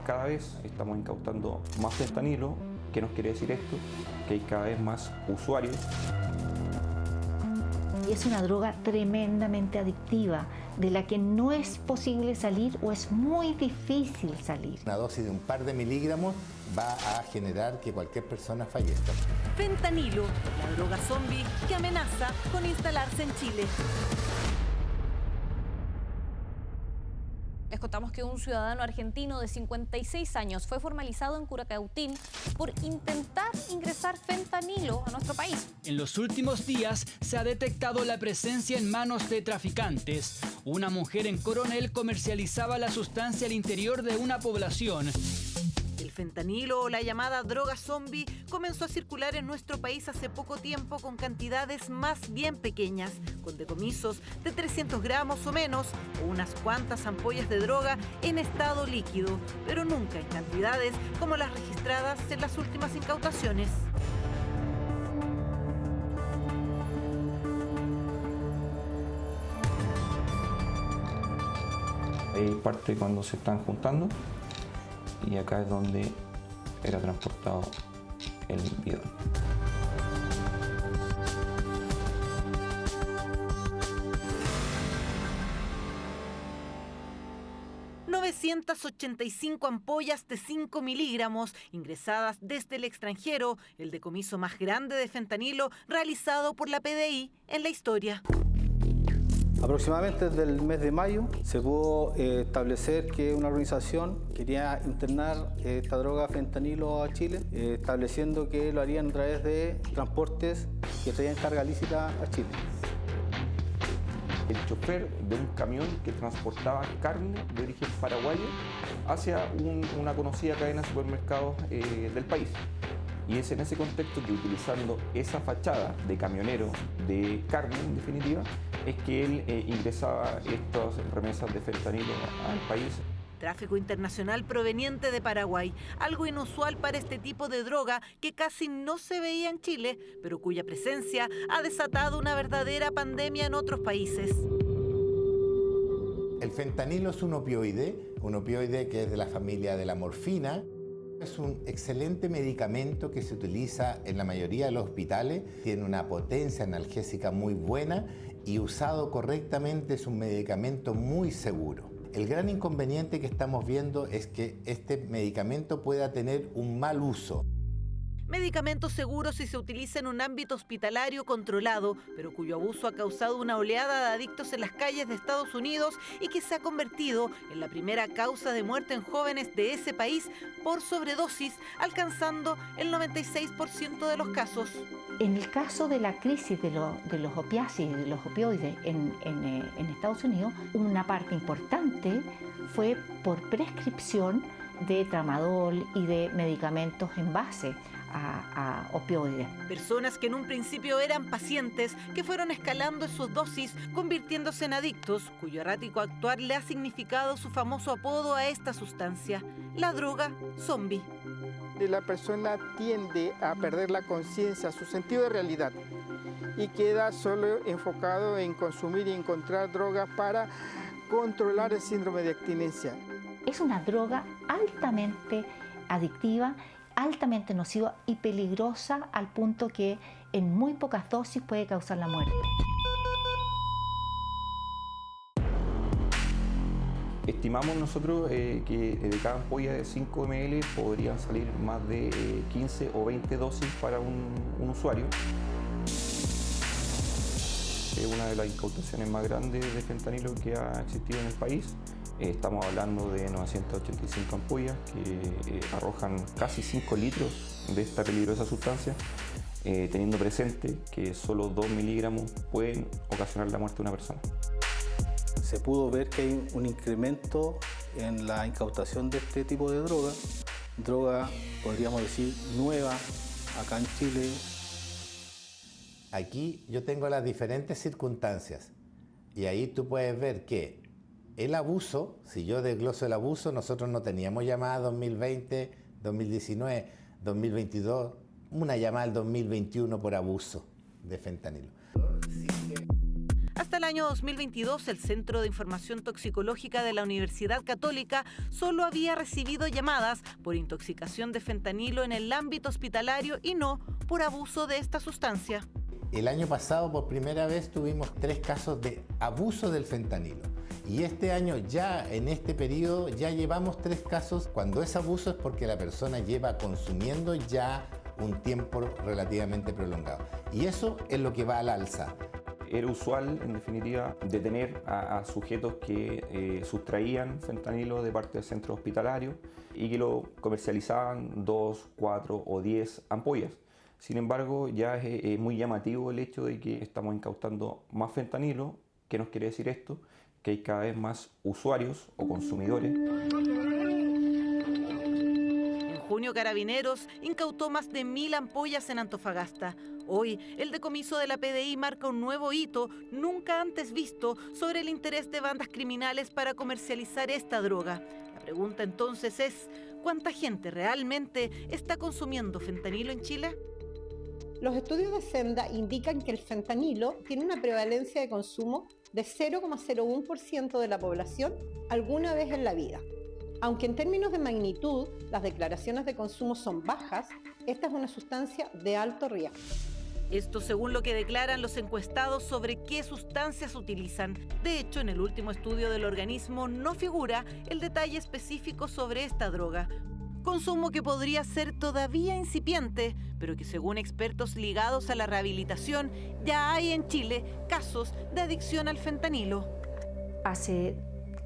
cada vez, estamos incautando más fentanilo. ¿Qué nos quiere decir esto? Que hay cada vez más usuarios. Es una droga tremendamente adictiva, de la que no es posible salir o es muy difícil salir. Una dosis de un par de miligramos va a generar que cualquier persona fallezca. Fentanilo, la droga zombie que amenaza con instalarse en Chile. Les contamos que un ciudadano argentino de 56 años fue formalizado en Curacautín por intentar ingresar fentanilo a nuestro país. En los últimos días se ha detectado la presencia en manos de traficantes. Una mujer en Coronel comercializaba la sustancia al interior de una población. El fentanilo, o la llamada droga zombie, comenzó a circular en nuestro país hace poco tiempo con cantidades más bien pequeñas, con decomisos de 300 gramos o menos, o unas cuantas ampollas de droga en estado líquido, pero nunca en cantidades como las registradas en las últimas incautaciones. Hay parte cuando se están juntando y acá es donde era transportado el bidón. ...985 ampollas de 5 miligramos ingresadas desde el extranjero, el decomiso más grande de fentanilo realizado por la PDI en la historia. Aproximadamente desde el mes de mayo se pudo establecer que una organización quería internar esta droga fentanilo a Chile, estableciendo que lo harían a través de transportes que traían carga lícita a Chile. El chofer de un camión que transportaba carne de origen paraguayo hacia una conocida cadena de supermercados del país. Y es en ese contexto que, utilizando esa fachada de camionero de carne, en definitiva, es que él ingresaba estas remesas de fentanilo al país. Tráfico internacional proveniente de Paraguay, algo inusual para este tipo de droga que casi no se veía en Chile, pero cuya presencia ha desatado una verdadera pandemia en otros países. El fentanilo es un opioide que es de la familia de la morfina. Es un excelente medicamento que se utiliza en la mayoría de los hospitales. Tiene una potencia analgésica muy buena y usado correctamente es un medicamento muy seguro. El gran inconveniente que estamos viendo es que este medicamento pueda tener un mal uso. Medicamento seguro si se utiliza en un ámbito hospitalario controlado, pero cuyo abuso ha causado una oleada de adictos en las calles de Estados Unidos y que se ha convertido en la primera causa de muerte en jóvenes de ese país por sobredosis, alcanzando el 96% de los casos. En el caso de la crisis de los opiáceos y de los opioides en Estados Unidos, una parte importante fue por prescripción de tramadol y de medicamentos en base a opioides. Personas que en un principio eran pacientes, que fueron escalando en sus dosis, convirtiéndose en adictos, cuyo errático actuar le ha significado su famoso apodo a esta sustancia, la droga zombie. La persona tiende a perder la conciencia, su sentido de realidad, y queda solo enfocado en consumir y encontrar drogas para controlar el síndrome de abstinencia. Es una droga altamente adictiva, altamente nociva y peligrosa al punto que en muy pocas dosis puede causar la muerte. Estimamos nosotros que de cada ampolla de 5 ml podrían salir más de 15 o 20 dosis para un usuario. Es una de las incautaciones más grandes de fentanilo que ha existido en el país. Estamos hablando de 985 ampollas que arrojan casi 5 litros de esta peligrosa sustancia, teniendo presente que solo 2 miligramos pueden ocasionar la muerte de una persona. Se pudo ver que hay un incremento en la incautación de este tipo de droga, podríamos decir, nueva acá en Chile. Aquí yo tengo las diferentes circunstancias y ahí tú puedes ver que el abuso, si yo desgloso el abuso, nosotros no teníamos llamada 2020, 2019, 2022, una llamada al 2021 por abuso de fentanilo. Hasta el año 2022, el Centro de Información Toxicológica de la Universidad Católica solo había recibido llamadas por intoxicación de fentanilo en el ámbito hospitalario y no por abuso de esta sustancia. El año pasado, por primera vez, tuvimos 3 casos de abuso del fentanilo. Y este año, ya en este periodo, ya llevamos 3 casos. Cuando es abuso es porque la persona lleva consumiendo ya un tiempo relativamente prolongado. Y eso es lo que va al alza. Era usual, en definitiva, detener a sujetos que sustraían fentanilo de parte del centro hospitalario y que lo comercializaban 2, 4 o 10 ampollas. Sin embargo, ya es muy llamativo el hecho de que estamos incautando más fentanilo. ¿Qué nos quiere decir esto? Que hay cada vez más usuarios o consumidores. En junio, Carabineros incautó más de 1000 ampollas en Antofagasta. Hoy, el decomiso de la PDI marca un nuevo hito nunca antes visto sobre el interés de bandas criminales para comercializar esta droga. La pregunta entonces es, ¿cuánta gente realmente está consumiendo fentanilo en Chile? Los estudios de Senda indican que el fentanilo tiene una prevalencia de consumo de 0,01% de la población alguna vez en la vida. Aunque en términos de magnitud las declaraciones de consumo son bajas, esta es una sustancia de alto riesgo. Esto según lo que declaran los encuestados sobre qué sustancias utilizan. De hecho, en el último estudio del organismo no figura el detalle específico sobre esta droga. Consumo que podría ser todavía incipiente, pero que según expertos ligados a la rehabilitación, ya hay en Chile casos de adicción al fentanilo. Hace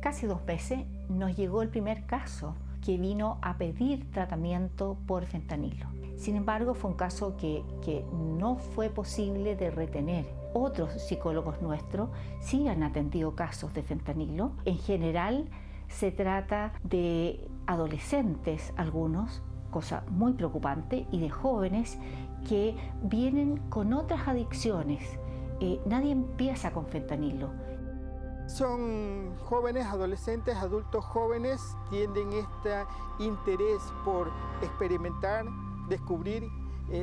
casi 2 meses nos llegó el primer caso que vino a pedir tratamiento por fentanilo. Sin embargo, fue un caso que no fue posible de retener. Otros psicólogos nuestros sí han atendido casos de fentanilo. En general, se trata de adolescentes, algunos, cosa muy preocupante, y de jóvenes que vienen con otras adicciones. Nadie empieza con fentanilo. Son jóvenes, adolescentes, adultos jóvenes, tienen este interés por experimentar, descubrir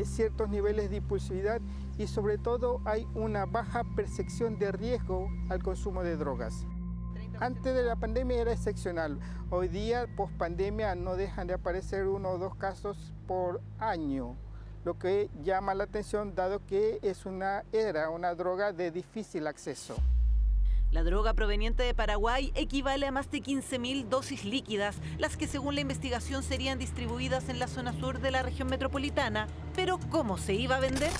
ciertos niveles de impulsividad y sobre todo hay una baja percepción de riesgo al consumo de drogas. Antes de la pandemia era excepcional. Hoy día, post pandemia, no dejan de aparecer 1 o 2 casos por año, lo que llama la atención dado que era una droga de difícil acceso. La droga proveniente de Paraguay equivale a más de 15.000 dosis líquidas, las que según la investigación serían distribuidas en la zona sur de la región metropolitana. Pero ¿cómo se iba a vender?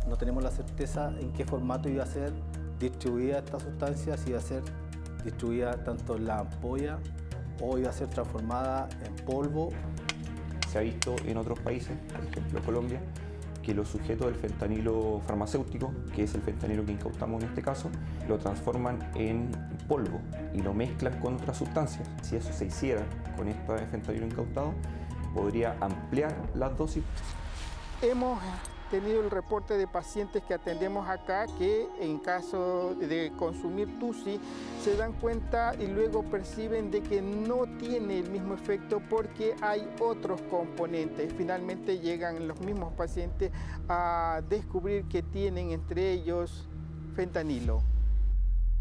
No tenemos la certeza en qué formato iba a ser distribuida esta sustancia, si iba a ser distribuida tanto en la ampolla o iba a ser transformada en polvo. Se ha visto en otros países, por ejemplo Colombia, que los sujetos del fentanilo farmacéutico, que es el fentanilo que incautamos en este caso, lo transforman en polvo y lo mezclan con otras sustancias. Si eso se hiciera con este fentanilo incautado, podría ampliar las dosis. Hemos tenido el reporte de pacientes que atendemos acá que en caso de consumir TUSI se dan cuenta y luego perciben de que no tiene el mismo efecto porque hay otros componentes. Finalmente llegan los mismos pacientes a descubrir que tienen entre ellos fentanilo.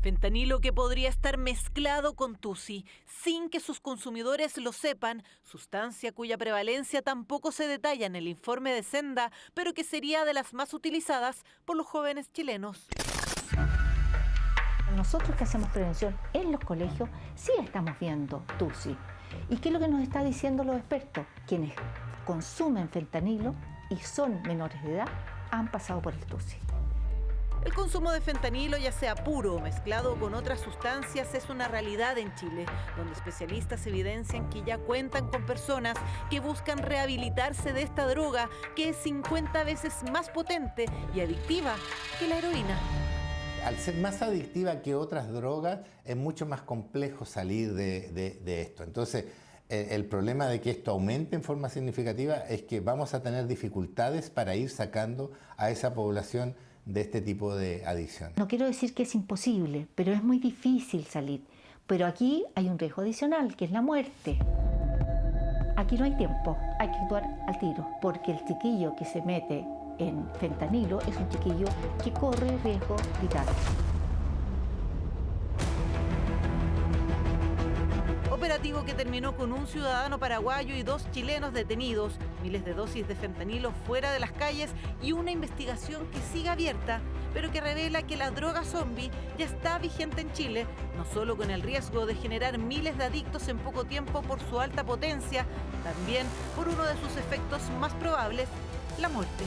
Fentanilo que podría estar mezclado con TUSI, sin que sus consumidores lo sepan, sustancia cuya prevalencia tampoco se detalla en el informe de Senda, pero que sería de las más utilizadas por los jóvenes chilenos. Nosotros que hacemos prevención en los colegios sí estamos viendo TUSI. ¿Y qué es lo que nos está diciendo los expertos? Quienes consumen fentanilo y son menores de edad han pasado por el TUSI. El consumo de fentanilo, ya sea puro o mezclado con otras sustancias, es una realidad en Chile, donde especialistas evidencian que ya cuentan con personas que buscan rehabilitarse de esta droga, que es 50 veces más potente y adictiva que la heroína. Al ser más adictiva que otras drogas, es mucho más complejo salir de esto. Entonces, el problema de que esto aumente en forma significativa es que vamos a tener dificultades para ir sacando a esa población de este tipo de adicción. No quiero decir que es imposible, pero es muy difícil salir. Pero aquí hay un riesgo adicional, que es la muerte. Aquí no hay tiempo, hay que actuar al tiro, porque el chiquillo que se mete en fentanilo es un chiquillo que corre riesgo vital. operativo que terminó con un ciudadano paraguayo y 2 chilenos detenidos, miles de dosis de fentanilo fuera de las calles y una investigación que sigue abierta, pero que revela que la droga zombie ya está vigente en Chile, no solo con el riesgo de generar miles de adictos en poco tiempo por su alta potencia, también por uno de sus efectos más probables, la muerte.